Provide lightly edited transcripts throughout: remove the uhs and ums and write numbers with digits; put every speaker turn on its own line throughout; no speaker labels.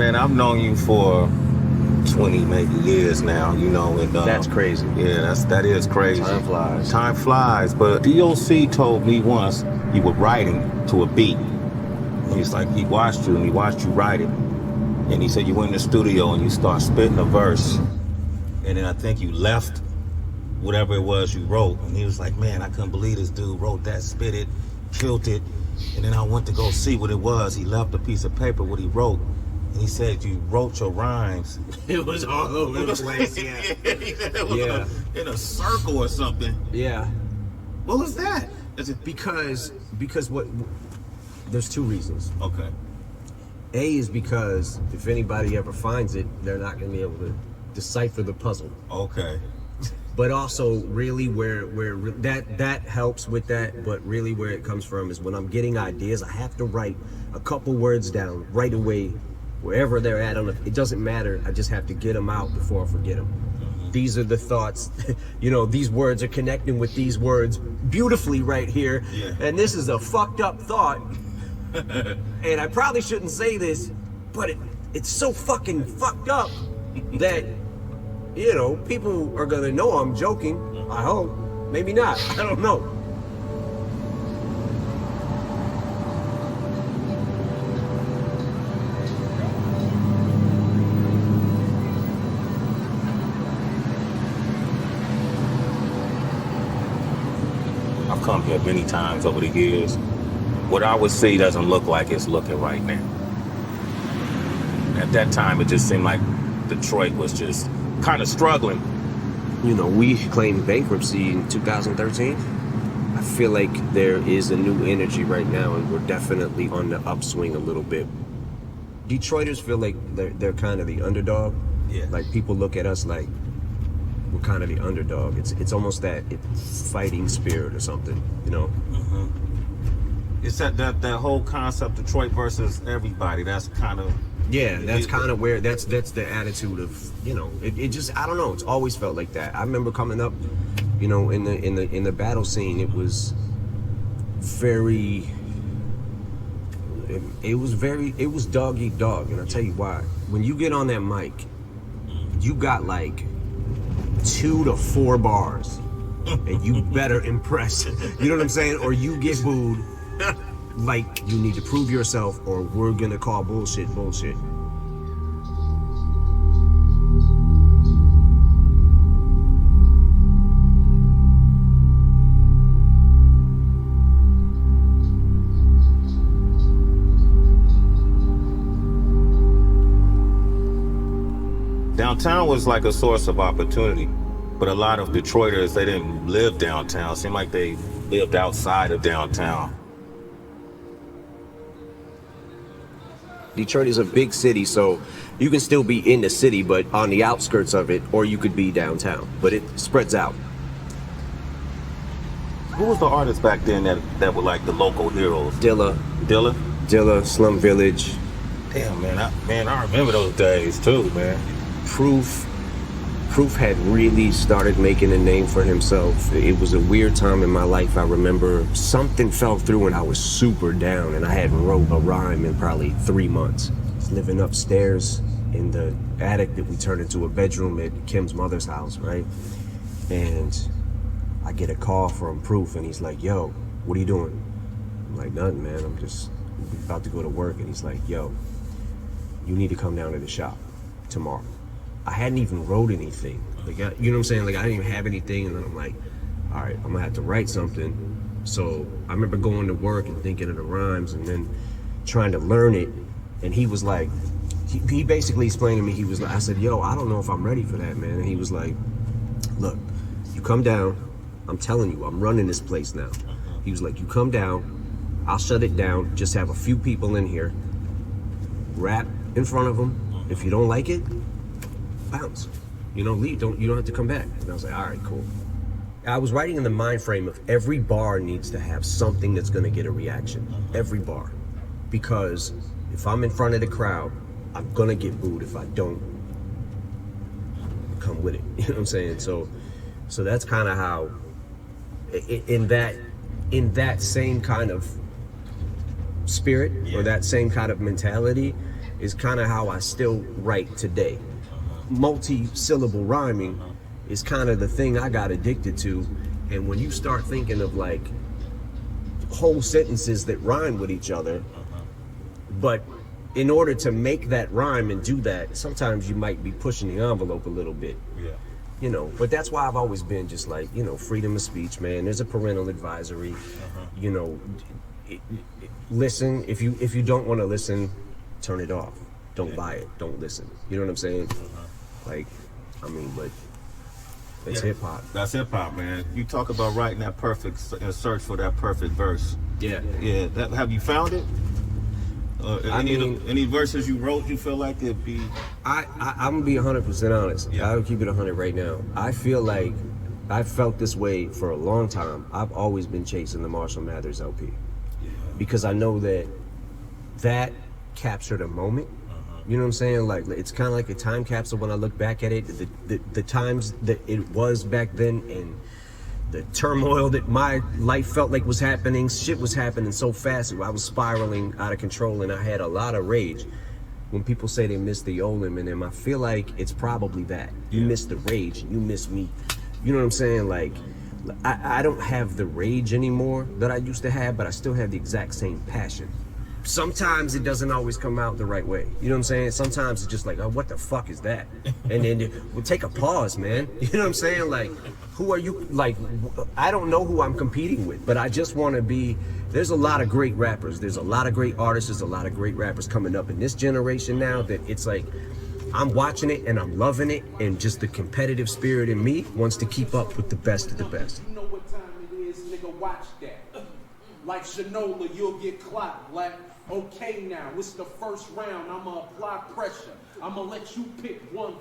Man, I've known you for 20 maybe years now, you know, and
That's crazy.
yeah, that is crazy.
Time flies.
Time flies. But DOC told me once you were writing to a beat. He's like, he watched you and he watched you write it. And he said you went in the studio and you start spitting a verse. And then I think you left whatever it was you wrote. And he was like, man, I couldn't believe this dude wrote that, spit it, killed it. And then I went to go see what it was. He left a piece of paper, what he wrote. And he said you wrote your rhymes.
It was all over the place, yeah.
He said it was in a circle or something.
Yeah.
What was that?
Because what, there's two reasons.
Okay.
A is because if anybody ever finds it, they're not going to be able to decipher the puzzle.
Okay.
But also, really, where that helps with that. But really, where it comes from is when I'm getting ideas, I have to write a couple words down right away, wherever they're at. It doesn't matter. I just have to get them out before I forget them. These are the thoughts. You know, these words are connecting with these words beautifully right here.
Yeah.
And this is a fucked up thought. And I probably shouldn't say this, but it's so fucking fucked up that, you know, people are gonna know I'm joking. I hope. Maybe not. I don't know.
I've come here many times over the years. What I would see doesn't look like it's looking right now. At that time, it just seemed like Detroit was just kind of struggling.
You know, we claimed bankruptcy in 2013. I feel like there is a new energy right now, and we're definitely on the upswing a little bit. Detroiters feel like they're kind of the underdog.
Yeah.
Like, people look at us like we're kind of the underdog. It's almost that fighting spirit or something, you know?
Mm-hmm. It's that whole concept, Detroit versus everybody. That's kind of...
Yeah, that's kind of where that's the attitude of, you know, it just, I don't know, it's always felt like that. I remember coming up, you know, in the battle scene, it was very, it was dog eat dog, and I'll tell you why. When you get on that mic, you got like 2 to 4 bars, and you better impress. You know what I'm saying? Or you get booed. Like, you need to prove yourself, or we're gonna call bullshit.
Downtown was like a source of opportunity, but a lot of Detroiters, they didn't live downtown. It seemed like they lived outside of downtown.
Detroit is a big city, so you can still be in the city, but on the outskirts of it, or you could be downtown, but it spreads out.
Who was the artist back then that were like the local heroes?
Dilla, Slum Village.
Damn, man, I remember those days too, man.
Proof had really started making a name for himself. It was a weird time in my life. I remember something fell through and I was super down, and I hadn't wrote a rhyme in probably 3 months. I was living upstairs in the attic that we turned into a bedroom at Kim's mother's house, right? And I get a call from Proof, and he's like, yo, what are you doing? I'm like, nothing, man. I'm just about to go to work. And he's like, yo, you need to come down to the shop tomorrow. I hadn't even wrote anything. Like, you know what I'm saying? Like, I didn't even have anything, and then I'm like, all right, I'm gonna have to write something. So I remember going to work and thinking of the rhymes and then trying to learn it. And he was like, he basically explained to me, he was like, I said, yo, I don't know if I'm ready for that, man. And he was like, look, you come down, I'm telling you, I'm running this place now. He was like, you come down, I'll shut it down, just have a few people in here, rap in front of them. If you don't like it, bounce. You know, leave. You don't have to come back. And I was like, all right, cool. I was writing in the mind frame of every bar needs to have something that's gonna get a reaction. Every bar. Because if I'm in front of the crowd, I'm gonna get booed if I don't come with it. You know what I'm saying? So that's kind of how, in that same kind of spirit, or that same kind of mentality, is kind of how I still write today. Multi-syllable rhyming is kind of the thing I got addicted to. And when you start thinking of like whole sentences that rhyme with each other, but in order to make that rhyme and do that, sometimes you might be pushing the envelope a little bit.
Yeah.
You know, but that's why I've always been just like, you know, freedom of speech, man. There's a parental advisory. You know, listen. If you don't want to listen, turn it off. Don't buy it. Don't listen. You know what I'm saying? Like, I mean, but it's hip hop.
That's hip hop, man. You talk about writing that perfect search for that perfect verse.
Yeah.
Yeah. Have you found it? Any verses you wrote you feel like it'd be?
I'm gonna be 100% honest.
Yeah.
I'll keep it 100 right now. I feel like I've felt this way for a long time. I've always been chasing the Marshall Mathers LP because I know that captured a moment. You know what I'm saying? Like, it's kind of like a time capsule when I look back at it. The times that it was back then and the turmoil that my life felt like was happening. Shit was happening so fast. I was spiraling out of control and I had a lot of rage. When people say they miss the old Eminem, I feel like it's probably that. You miss the rage, you miss me. You know what I'm saying? Like, I don't have the rage anymore that I used to have, but I still have the exact same passion. Sometimes it doesn't always come out the right way. You know what I'm saying? Sometimes it's just like, oh, what the fuck is that? And then we'll take a pause, man. You know what I'm saying? Like, who are you? Like, I don't know who I'm competing with, but I just want to be. There's a lot of great rappers. There's a lot of great artists. There's a lot of great rappers coming up in this generation now that it's like, I'm watching it and I'm loving it, and just the competitive spirit in me wants to keep up with the best of the best.
You know what time it is, nigga, watch that. Like Shinola, you'll get clocked. Like, okay now, it's the first round, I'ma apply pressure. I'ma let you pick 1-4,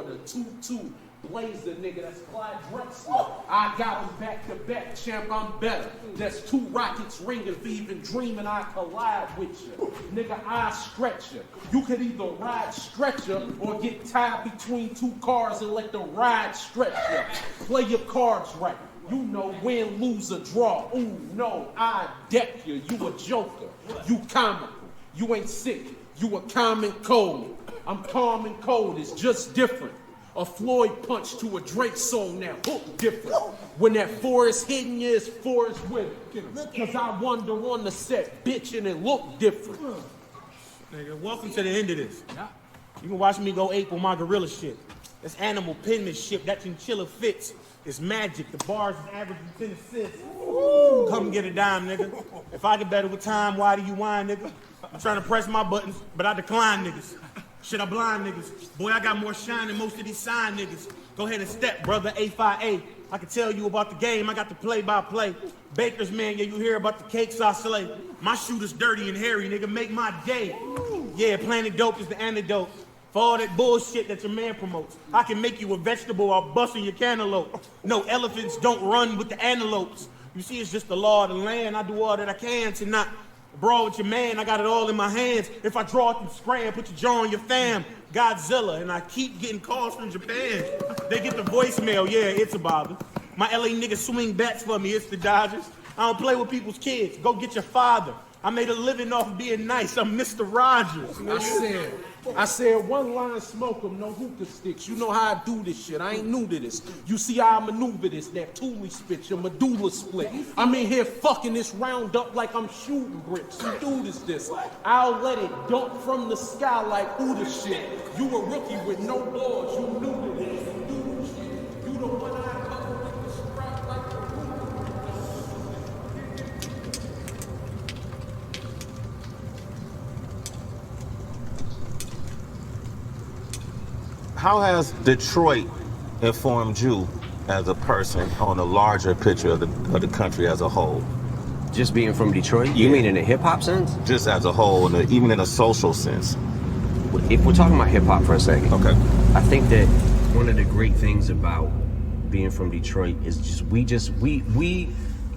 the 2-2. Blazer, nigga, that's Clyde Drexler. I got him back to back, champ, I'm better. That's 2 rockets ringing for even dreaming I collide with you. Nigga, I stretch you. You could either ride stretcher or get tied between 2 cars and let the ride stretch you. Play your cards right. You know, win, lose, or draw. Ooh, no, I deck you. You a joker. You comical. You ain't sick. You a common cold. I'm calm and cold. It's just different. A Floyd punch to a Drake song now. Hook different. When that forest hitting you, it's forest with it. Cause I wander on the set, bitch, and it look different.
Nigga, welcome to the end of this. You can watch me go ape on my gorilla shit. That's animal penmanship. That chinchilla fits. It's magic. The bars is averaging 10 assists. Come get a dime, nigga. If I get better with time, why do you whine, nigga? I'm trying to press my buttons, but I decline niggas. Shit, I blind niggas. Boy, I got more shine than most of these sign niggas. Go ahead and step, brother, A5A. I can tell you about the game. I got the play-by-play. Baker's man, yeah, you hear about the cakes I slay. My shooter's dirty and hairy, nigga, make my day. Yeah, Planet Dope is the antidote for all that bullshit that your man promotes. I can make you a vegetable while busting your cantaloupe. No, elephants don't run with the antelopes. You see, it's just the law of the land. I do all that I can to not brawl with your man. I got it all in my hands. If I draw through scram, put your jaw on your fam. Godzilla, and I keep getting calls from Japan. They get the voicemail, yeah, it's a bother. My LA niggas swing bats for me, it's the Dodgers. I don't play with people's kids. Go get your father. I made a living off being nice. I'm Mr. Rogers.
I said one line smoke 'em, no hookah sticks. You know how I do this shit. I ain't new to this. You see how I maneuver this, that Thule spit, your medulla split. I'm in here fucking this round up like I'm shooting bricks. You do this. I'll let it dump from the sky like Buddha shit. You a rookie with no balls. You new to this. You do this shit. You the one I cover with the strap like a
How has Detroit informed you as a person on a larger picture of the country as a whole?
Just being from Detroit? You mean in a hip-hop sense?
Just as a whole, and even in a social sense.
If we're talking about hip-hop for a second,
Okay.
I think that one of the great things about being from Detroit is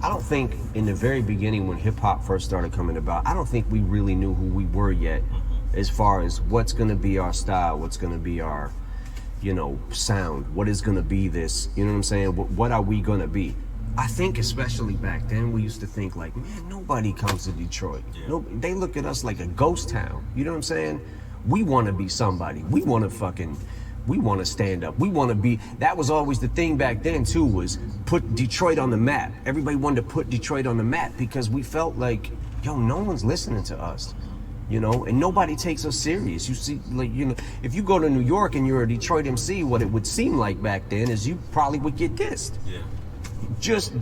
I don't think in the very beginning when hip-hop first started coming about, I don't think we really knew who we were yet as far as what's going to be our style, what's going to be our, sound, what is going to be this, you know what I'm saying? What are we going to be? I think especially back then, we used to think like, man, nobody comes to Detroit.
Yeah.
No, they look at us like a ghost town. You know what I'm saying? We want to be somebody. We want to stand up. We want to be, that was always the thing back then too, was put Detroit on the map. Everybody wanted to put Detroit on the map because we felt like, yo, no one's listening to us, you know, and nobody takes us serious. You see, like, you know, if you go to New York and you're a Detroit MC, what it would seem like back then is you probably would get dissed.
Yeah.
Just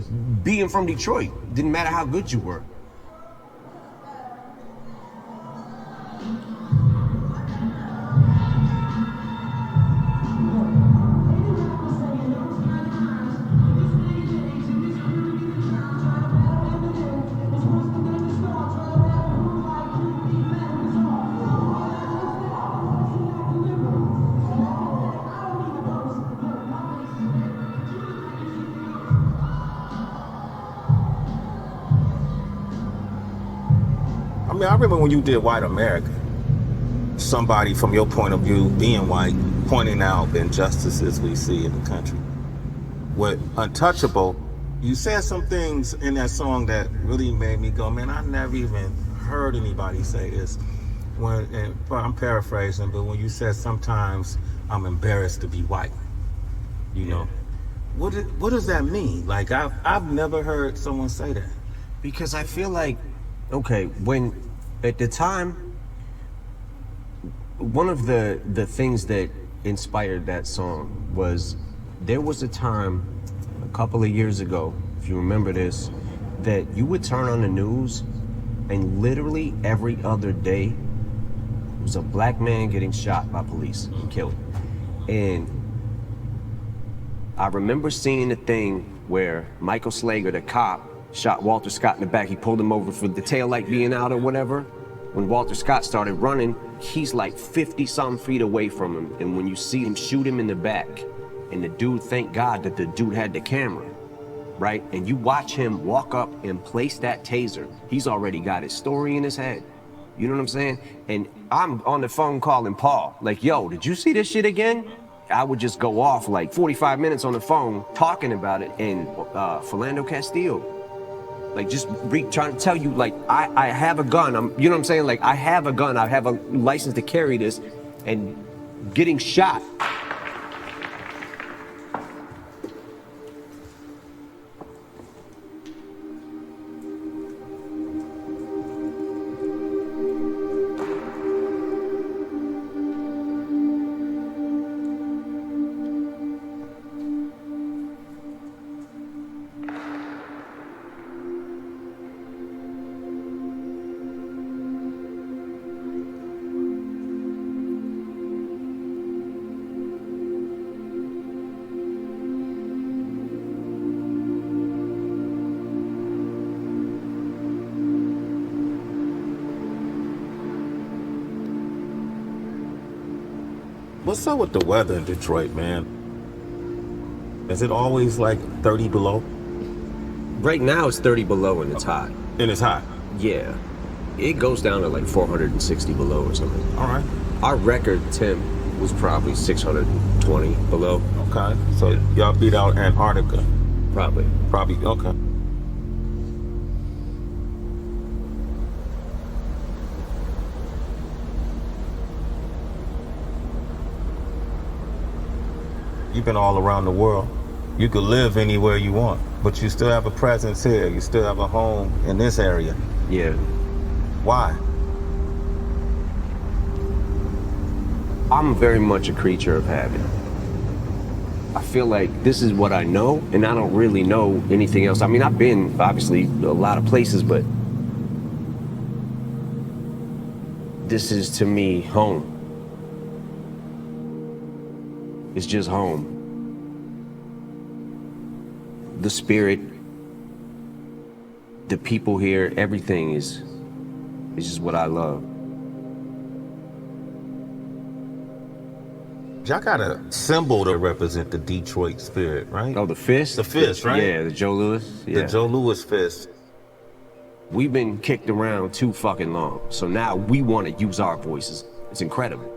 being from Detroit, didn't matter how good you were.
I mean, I remember when you did White America, somebody from your point of view, being white, pointing out the injustices we see in the country. With Untouchable, you said some things in that song that really made me go, man, I never even heard anybody say this. And I'm paraphrasing, but when you said sometimes I'm embarrassed to be white, you know, what does that mean? Like, I've never heard someone say that.
Because I feel like, okay, when at the time, one of the things that inspired that song was there was a time a couple of years ago, if you remember this, that you would turn on the news and literally every other day was a black man getting shot by police and killed. And I remember seeing a thing where Michael Slager, the cop, shot Walter Scott in the back. He pulled him over for the taillight being out or whatever. When Walter Scott started running, he's like 50-some feet away from him. And when you see him shoot him in the back, and the dude, thank God that the dude had the camera, right? And you watch him walk up and place that taser. He's already got his story in his head. You know what I'm saying? And I'm on the phone calling Paul, like, yo, did you see this shit again? I would just go off like 45 minutes on the phone talking about it. And Philando Castillo, like, just trying to tell you, like, I have a gun. You know what I'm saying? Like, I have a gun. I have a license to carry this, and getting shot.
What's up with the weather in Detroit, man? Is it always like 30 below?
Right now it's 30 below and it's hot.
And it's hot?
Yeah. It goes down to like 460 below or something.
All right.
Our record temp was probably 620 below.
Okay. So y'all beat out Antarctica?
Probably.
Probably, okay. You've been all around the world. You could live anywhere you want, but you still have a presence here. You still have a home in this area.
Yeah.
Why?
I'm very much a creature of habit. I feel like this is what I know, and I don't really know anything else. I mean, I've been, obviously, a lot of places, but this is, to me, home. It's just home. The spirit, the people here, everything is just what I love.
Y'all got a symbol to represent the Detroit spirit, right?
Oh, the fist?
The fist, right?
Yeah, the Joe Louis. Yeah.
The Joe Louis fist.
We've been kicked around too fucking long, so now we want to use our voices. It's incredible.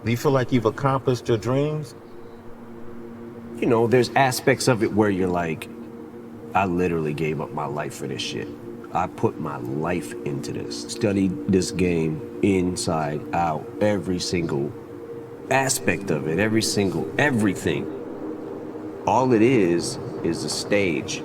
Do you feel like you've accomplished your dreams?
You know, there's aspects of it where you're like, I literally gave up my life for this shit. I put my life into this. Studied this game inside out, every single aspect of it, everything. All it is a stage.